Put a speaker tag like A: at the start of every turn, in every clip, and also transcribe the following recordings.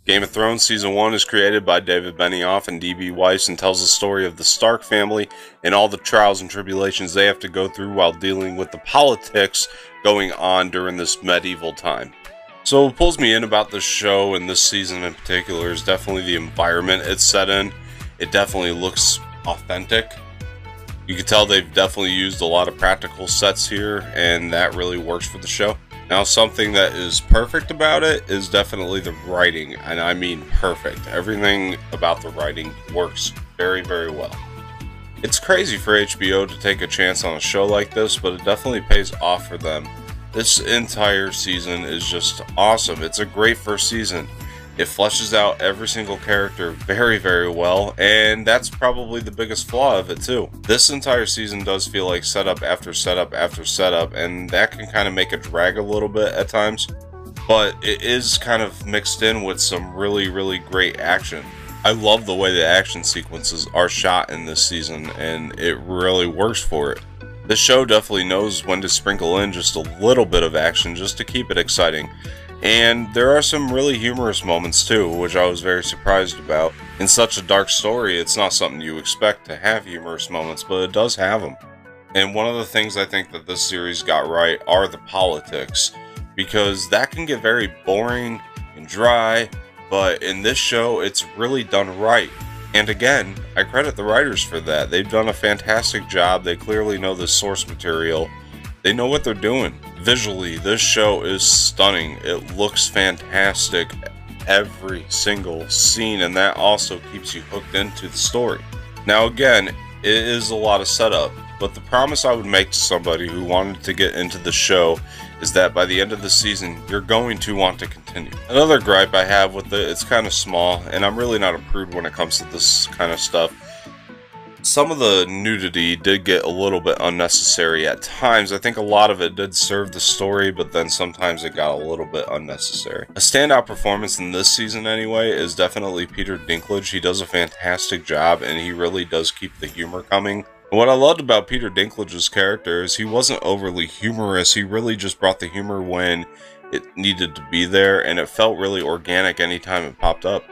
A: Game of Thrones Season 1 is created by David Benioff and D.B. Weiss and tells the story of the Stark family and all the trials and tribulations they have to go through while dealing with the politics going on during this medieval time. So what pulls me in about this show and this season in particular is definitely the environment it's set in. It definitely looks authentic. You can tell they've definitely used a lot of practical sets here, and that really works for the show. Now, something that is perfect about it is definitely the writing, and I mean perfect. Everything about the writing works very, very well. It's crazy for HBO to take a chance on a show like this, but it definitely pays off for them. This entire season is just awesome. It's a great first season. It fleshes out every single character very, very well, and that's probably the biggest flaw of it too. This entire season does feel like setup after setup after setup, and that can kind of make it drag a little bit at times, but it is kind of mixed in with some really, really great action. I love the way the action sequences are shot in this season, and it really works for it. This show definitely knows when to sprinkle in just a little bit of action just to keep it exciting. And there are some really humorous moments too, which I was very surprised about. In such a dark story, it's not something you expect to have humorous moments, but it does have them. And one of the things I think that this series got right are the politics, because that can get very boring and dry, but in this show, it's really done right. And again, I credit the writers for that. They've done a fantastic job. They clearly know the source material. They know what they're doing. Visually, this show is stunning. It looks fantastic every single scene, and that also keeps you hooked into the story. Now again, it is a lot of setup, but the promise I would make to somebody who wanted to get into the show is that by the end of the season, you're going to want to continue. Another gripe I have with it, it's kind of small, and I'm really not a prude when it comes to this kind of stuff. Some of the nudity did get a little bit unnecessary at times. I think a lot of it did serve the story, but then sometimes it got a little bit unnecessary. A standout performance in this season anyway is definitely Peter Dinklage. He does a fantastic job, and he really does keep the humor coming. And what I loved about Peter Dinklage's character is he wasn't overly humorous. He really just brought the humor when it needed to be there, and it felt really organic anytime it popped up.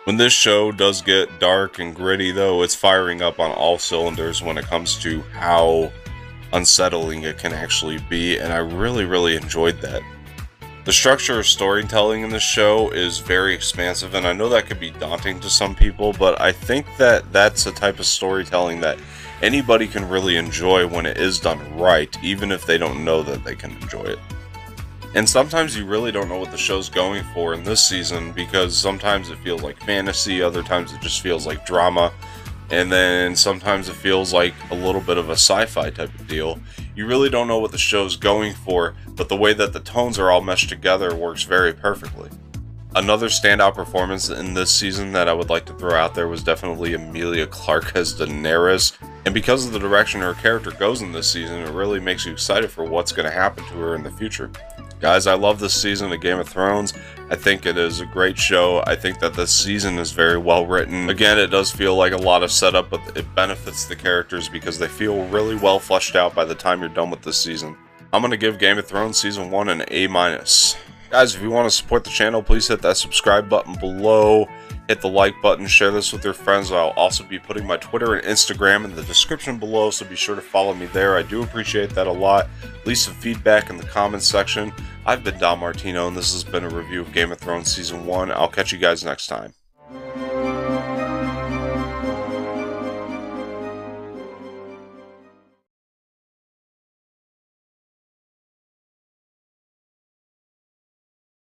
A: When this show does get dark and gritty though, it's firing up on all cylinders when it comes to how unsettling it can actually be, and I really, really enjoyed that. The structure of storytelling in this show is very expansive, and I know that could be daunting to some people, but I think that that's a type of storytelling that anybody can really enjoy when it is done right, even if they don't know that they can enjoy it. And sometimes you really don't know what the show's going for in this season, because sometimes it feels like fantasy, other times it just feels like drama, and then sometimes it feels like a little bit of a sci-fi type of deal. You really don't know what the show's going for, but the way that the tones are all meshed together works very perfectly. Another standout performance in this season that I would like to throw out there was definitely Emilia Clarke as Daenerys. And because of the direction her character goes in this season, it really makes you excited for what's going to happen to her in the future. Guys, I love this season of Game of Thrones. I think it is a great show. I think that this season is very well written. Again, it does feel like a lot of setup, but it benefits the characters because they feel really well fleshed out by the time you're done with this season. I'm going to give Game of Thrones Season 1 an A-. Guys, if you want to support the channel, please hit that subscribe button below. Hit the like button, share this with your friends. I'll also be putting my Twitter and Instagram in the description below, so be sure to follow me there. I do appreciate that a lot. Leave some feedback in the comments section. I've been Don Martino, and this has been a review of Game of Thrones Season 1. I'll catch you guys next time.